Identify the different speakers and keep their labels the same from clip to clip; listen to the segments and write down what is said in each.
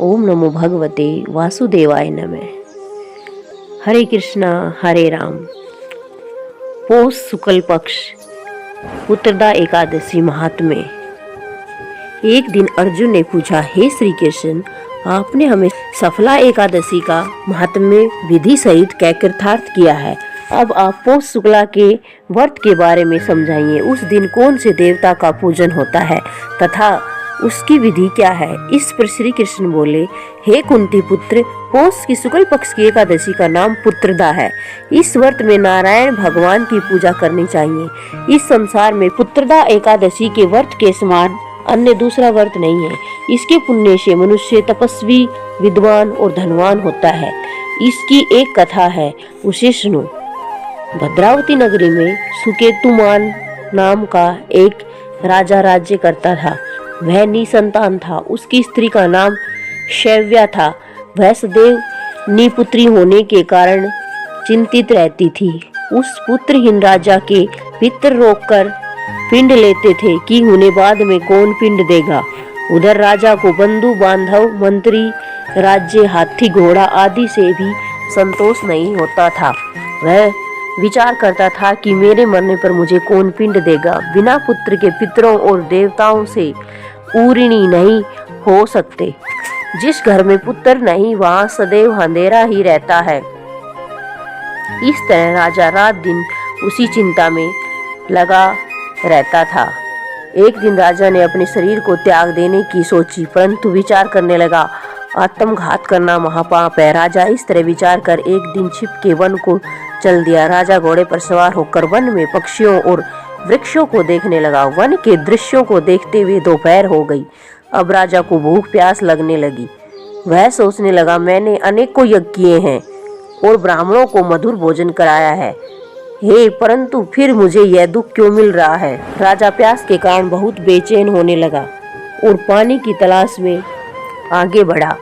Speaker 1: ओम नमो भगवते वासुदेवाय नमः। हरे कृष्णा हरे राम। पौष शुक्ल पक्ष उत्तरदा एकादशी महात्म्य। एक दिन अर्जुन ने पूछा, हे श्री कृष्ण, आपने हमें सफला एकादशी का महात्म्य विधि सहित कैकृतार्थ किया है। अब आप पौष शुक्ला के व्रत के बारे में समझाइए। उस दिन कौन से देवता का पूजन होता है तथा उसकी विधि क्या है। इस पर श्री कृष्ण बोले, हे कुंती पुत्र, पौष की शुक्ल पक्ष की एकादशी का नाम पुत्रदा है। इस व्रत में नारायण भगवान की पूजा करनी चाहिए। इस संसार में पुत्रदा एकादशी के व्रत के समान अन्य दूसरा व्रत नहीं है। इसके पुण्य से मनुष्य तपस्वी, विद्वान और धनवान होता है। इसकी एक कथा है, उसे सुनो। भद्रावती नगरी में सुकेतुमान नाम का एक राजा राज्य करता था। वह निसंतान था। उसकी स्त्री का नाम शैव्या था। वह सदैव निपुत्री होने के कारण चिंतित रहती थी। उस पुत्रहीन राजा के पितर रोककर पिंड लेते थे कि उन्हें बाद में कौन पिंड देगा। उधर राजा को बंधु बांधव, मंत्री, राज्य, हाथी, घोड़ा आदि से भी संतोष नहीं होता था। वह विचार करता था कि मेरे मरने पर मुझे कौन पिंड देगा। बिना पुत्र के पितरों और देवताओं से पूर्णी नहीं हो सकते। जिस घर में पुत्र नहीं वहां सदैव अंधेरा ही रहता है। इस तरह राजा रात दिन उसी चिंता में लगा रहता था। एक दिन राजा ने अपने शरीर को त्याग देने की सोची, परंतु विचार करने लगा, आत्मघात करना महापाप है। राजा इस तरह विचार कर एक दिन छिप के वन को चल दिया। राजा घोड़े पर सवार होकर वन में पक्षियों और वृक्षों को देखने लगा। वन के दृश्यों को देखते हुए दोपहर हो गई। अब राजा को भूख प्यास लगने लगी। वह सोचने लगा, मैंने अनेकों यज्ञ किए हैं और ब्राह्मणों को मधुर भोजन कराया है, परंतु फिर मुझे यह दुख क्यों मिल रहा है। राजा प्यास के कारण बहुत बेचैन होने लगा और पानी की तलाश में आगे बढ़ा।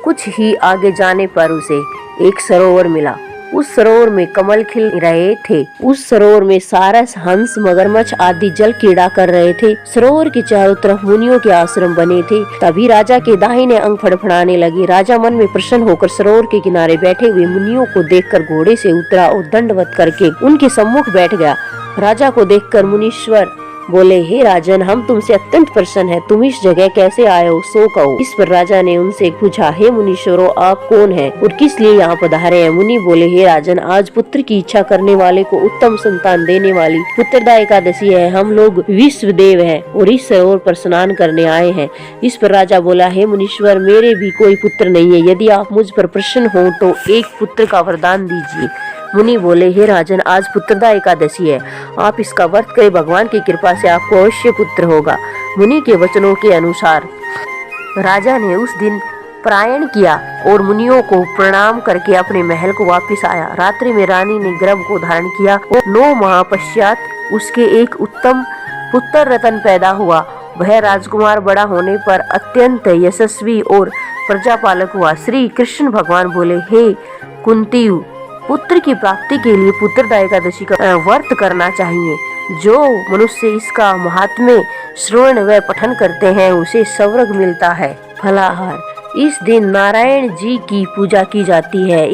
Speaker 1: कुछ ही आगे जाने पर उसे एक सरोवर मिला। उस सरोवर में कमल खिल रहे थे। उस सरोवर में सारस, हंस, मगरमच्छ आदि जल क्रीड़ा कर रहे थे। सरोवर के चारों तरफ मुनियों के आश्रम बने थे। तभी राजा के दाहिने अंग फड़फड़ाने लगे। राजा मन में प्रसन्न होकर सरोवर के किनारे बैठे हुए मुनियों को देखकर घोड़े से उतरा और दंडवत करके उनके सम्मुख बैठ गया। राजा को देखकर मुनीश्वर बोले, हे राजन, हम तुमसे अत्यंत प्रसन्न हैं। तुम इस जगह कैसे आए हो, सो कहो। इस पर राजा ने उनसे पूछा, हे मुनीश्वरों, आप कौन हैं और किस लिए यहाँ पधारे हैं। मुनि बोले, हे राजन, आज पुत्र की इच्छा करने वाले को उत्तम संतान देने वाली पुत्रदा एकादशी है। हम लोग विश्व देव हैं और इस सरोवर पर स्नान करने आए हैं। इस पर राजा बोला, हे मुनीश्वर, मेरे भी कोई पुत्र नहीं है। यदि आप मुझ पर प्रसन्न हो तो एक पुत्र का वरदान दीजिए। मुनि बोले, हे राजन, आज पुत्रदा एकादशी है। आप इसका व्रत करें, भगवान की कृपा से आपको अवश्य पुत्र होगा। मुनि के वचनों के अनुसार राजा ने उस दिन प्रयाण किया और मुनियों को प्रणाम करके अपने महल को वापस आया। रात्रि में रानी ने गर्भ को धारण किया और 9 माह पश्चात उसके एक उत्तम पुत्र रतन पैदा हुआ। वह राजकुमार बड़ा होने पर अत्यंत यशस्वी और प्रजापालक हुआ। श्री कृष्ण भगवान बोले, हे कुंती, पुत्र की प्राप्ति के लिए पुत्रदा एकादशी का व्रत करना चाहिए। जो मनुष्य इसका महात्म्य श्रवण व पठन करते हैं उसे स्वर्ग मिलता है। फलाहार। इस दिन नारायण जी की पूजा की जाती है।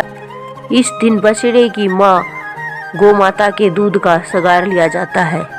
Speaker 1: इस दिन बछड़े की माँ गौ माता के दूध का सगार लिया जाता है।